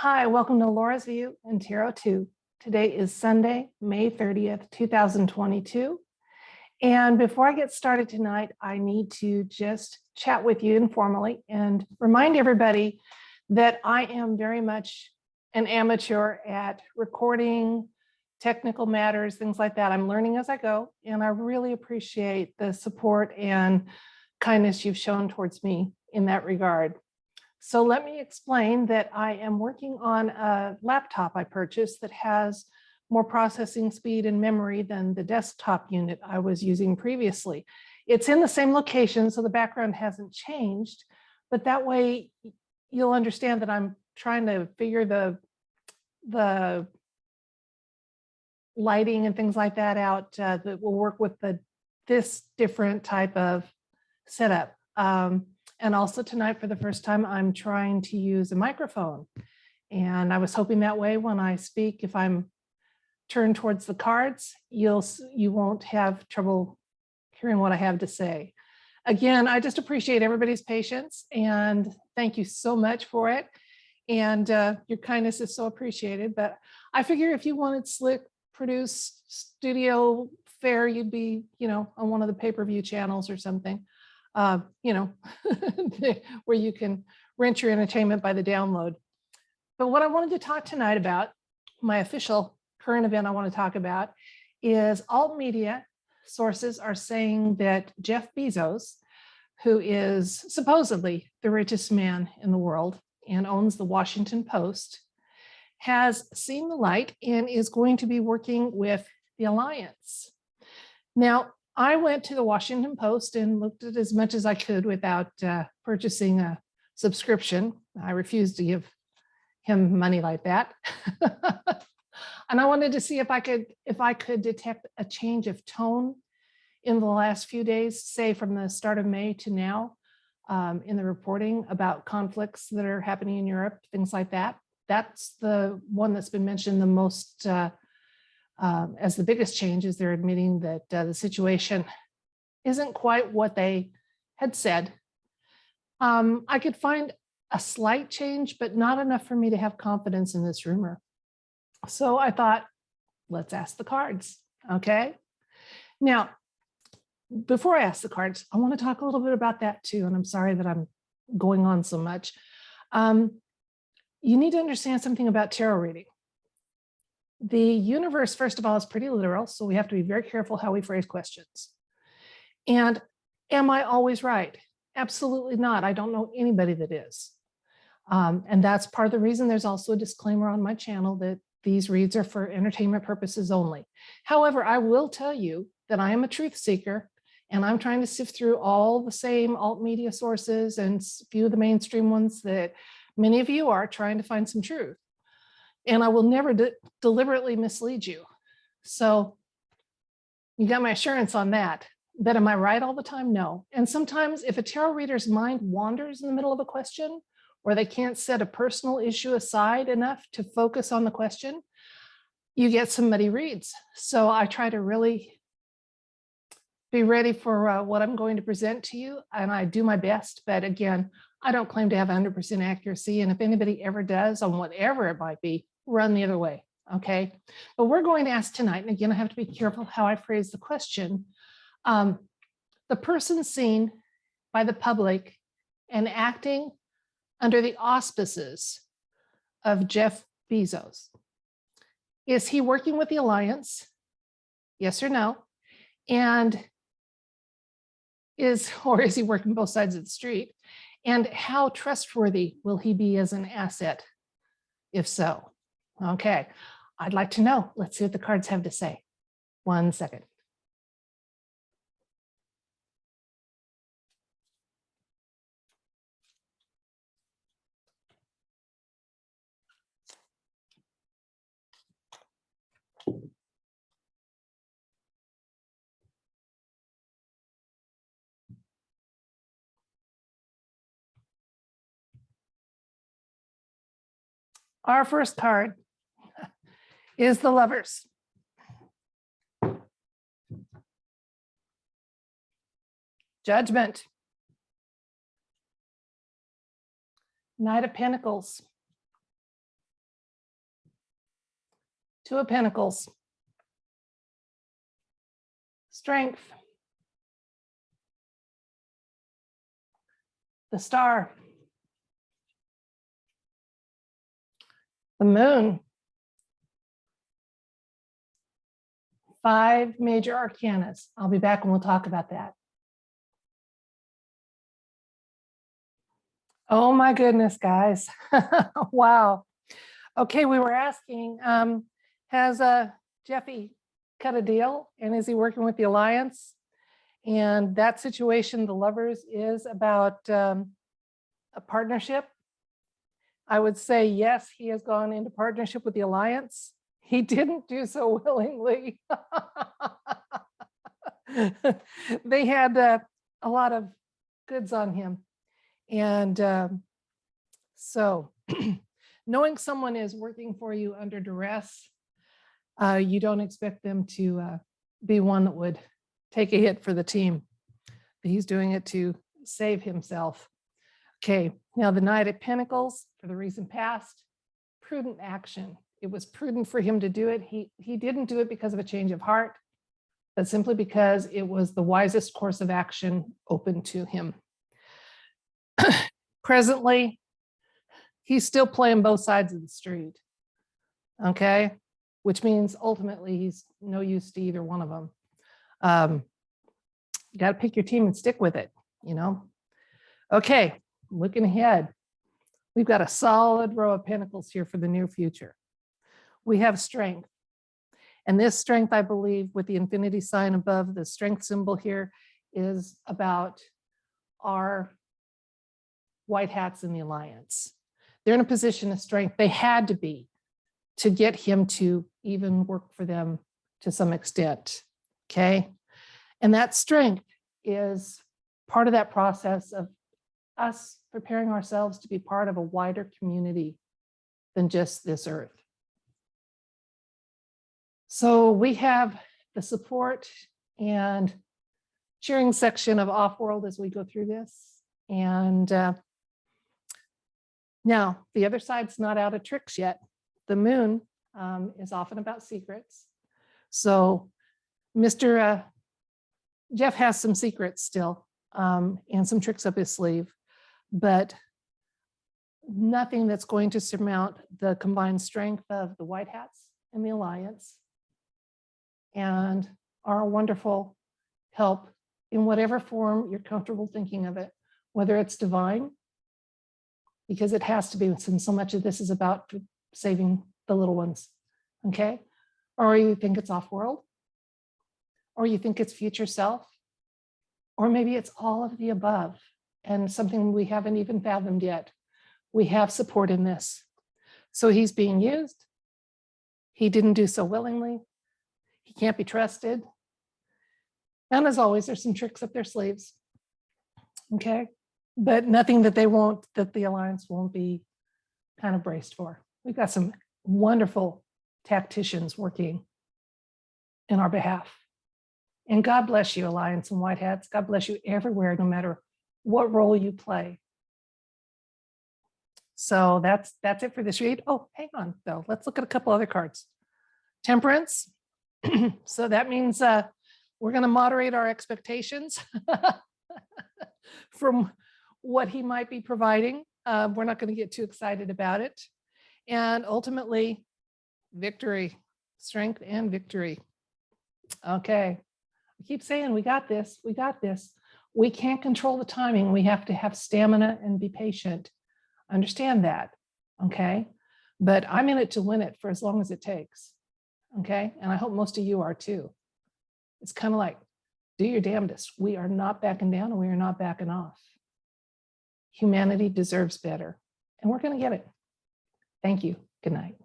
Hi, welcome to Laura's View and Tarot 2. Today is Sunday, May 30th, 2022. And before I get started tonight, I need to just chat with you informally and remind everybody that I am very much an amateur at recording technical matters, things like that. I'm learning as I go, and I really appreciate the support and kindness you've shown towards me in that regard. So let me explain that I am working on a laptop I purchased that has more processing speed and memory than the desktop unit I was using previously. It's in the same location, so the background hasn't changed, but that way you'll understand that I'm trying to figure the lighting and things like that out that will work with this different type of setup. And also tonight, for the first time, I'm trying to use a microphone. And I was hoping that way when I speak, if I'm turned towards the cards, you won't have trouble hearing what I have to say. Again, I just appreciate everybody's patience and thank you so much for it. And your kindness is so appreciated. But I figure if you wanted slick, produced studio fare, you'd be, on one of the pay-per-view channels or something. Where you can rent your entertainment by the download. But what I wanted to talk tonight about, my official current event I want to talk about, is alt media sources are saying that Jeff Bezos, who is supposedly the richest man in the world and owns the Washington Post, has seen the light and is going to be working with the Alliance. Now, I went to the Washington Post and looked at as much as I could without purchasing a subscription. I refused to give him money like that. And I wanted to see if I could detect a change of tone in the last few days, say from the start of May to now, in the reporting about conflicts that are happening in Europe, things like that. That's the one that's been mentioned the most as the biggest change. Is they're admitting that the situation isn't quite what they had said. I could find a slight change, but not enough for me to have confidence in this rumor. So I thought, let's ask the cards, okay? Now, before I ask the cards, I want to talk a little bit about that too, and I'm sorry that I'm going on so much. You need to understand something about tarot reading. The universe, first of all, is pretty literal, so we have to be very careful how we phrase questions. And am I always right? Absolutely not. I don't know anybody that is. And that's part of the reason there's also a disclaimer on my channel that these reads are for entertainment purposes only. However, I will tell you that I am a truth seeker, and I'm trying to sift through all the same alt media sources and a few of the mainstream ones that many of you are trying to find some truth. And I will never deliberately mislead you. So you got my assurance on that. But am I right all the time? No. And sometimes if a tarot reader's mind wanders in the middle of a question, or they can't set a personal issue aside enough to focus on the question, you get some muddy reads. So I try to really be ready for what I'm going to present to you, and I do my best. But again, I don't claim to have 100% accuracy. And if anybody ever does on whatever it might be, run the other way, okay? But we're going to ask tonight, and again, I have to be careful how I phrase the question. The person seen by the public and acting under the auspices of Jeff Bezos, is he working with the Alliance? Yes or no? And is he working both sides of the street? And how trustworthy will he be as an asset, if so? Okay, I'd like to know. Let's see what the cards have to say. 1 second. Our first card is the Lovers. Judgment. Knight of Pentacles. Two of Pentacles. Strength. The Star. The Moon. 5 major arcanas. I'll be back and we'll talk about that. Oh my goodness, guys. Wow. Okay, we were asking, has Jeffy cut a deal, and is he working with the Alliance? And that situation, the Lovers, is about a partnership. I would say yes, he has gone into partnership with the Alliance. He didn't do so willingly. They had a lot of goods on him. And so knowing someone is working for you under duress, you don't expect them to be one that would take a hit for the team. But he's doing it to save himself. Okay, now the Knight of Pentacles, for the reason past, prudent action. It was prudent for him to do it. He didn't do it because of a change of heart, but simply because it was the wisest course of action open to him. Presently, he's still playing both sides of the street, okay? Which means ultimately he's no use to either one of them. You got to pick your team and stick with it, you know? Okay, looking ahead, we've got a solid row of pentacles here for the near future. We have strength. And this strength, I believe, with the infinity sign above, the strength symbol here is about our white hats in the Alliance. They're in a position of strength. They had to be to get him to even work for them to some extent, okay? And that strength is part of that process of us preparing ourselves to be part of a wider community than just this earth. So we have the support and cheering section of Off-World as we go through this. And now the other side's not out of tricks yet. The Moon is often about secrets. So Mr. Jeff has some secrets still and some tricks up his sleeve, but nothing that's going to surmount the combined strength of the White Hats and the Alliance and our wonderful help in whatever form you're comfortable thinking of it, whether it's divine, because it has to be, since so much of this is about saving the little ones, okay? Or you think it's Off-World, or you think it's future self, or maybe it's all of the above and something we haven't even fathomed yet. We have support in this. So he's being used. He didn't do so willingly. He can't be trusted. And as always, there's some tricks up their sleeves, okay? But nothing that that the Alliance won't be kind of braced for. We've got some wonderful tacticians working in our behalf. And God bless you, Alliance and White Hats. God bless you everywhere, no matter what role you play. So that's it for this read. Oh, hang on, though. Let's look at a couple other cards. Temperance. So that means we're going to moderate our expectations from what he might be providing. We're not going to get too excited about it. And ultimately, victory, strength and victory. Okay. I keep saying, we got this, we got this. We can't control the timing. We have to have stamina and be patient. Understand that, okay? But I'm in it to win it for as long as it takes, okay? And I hope most of you are too. It's kind of like, do your damnedest. We are not backing down and we are not backing off. Humanity deserves better, and we're going to get it. Thank you. Good night.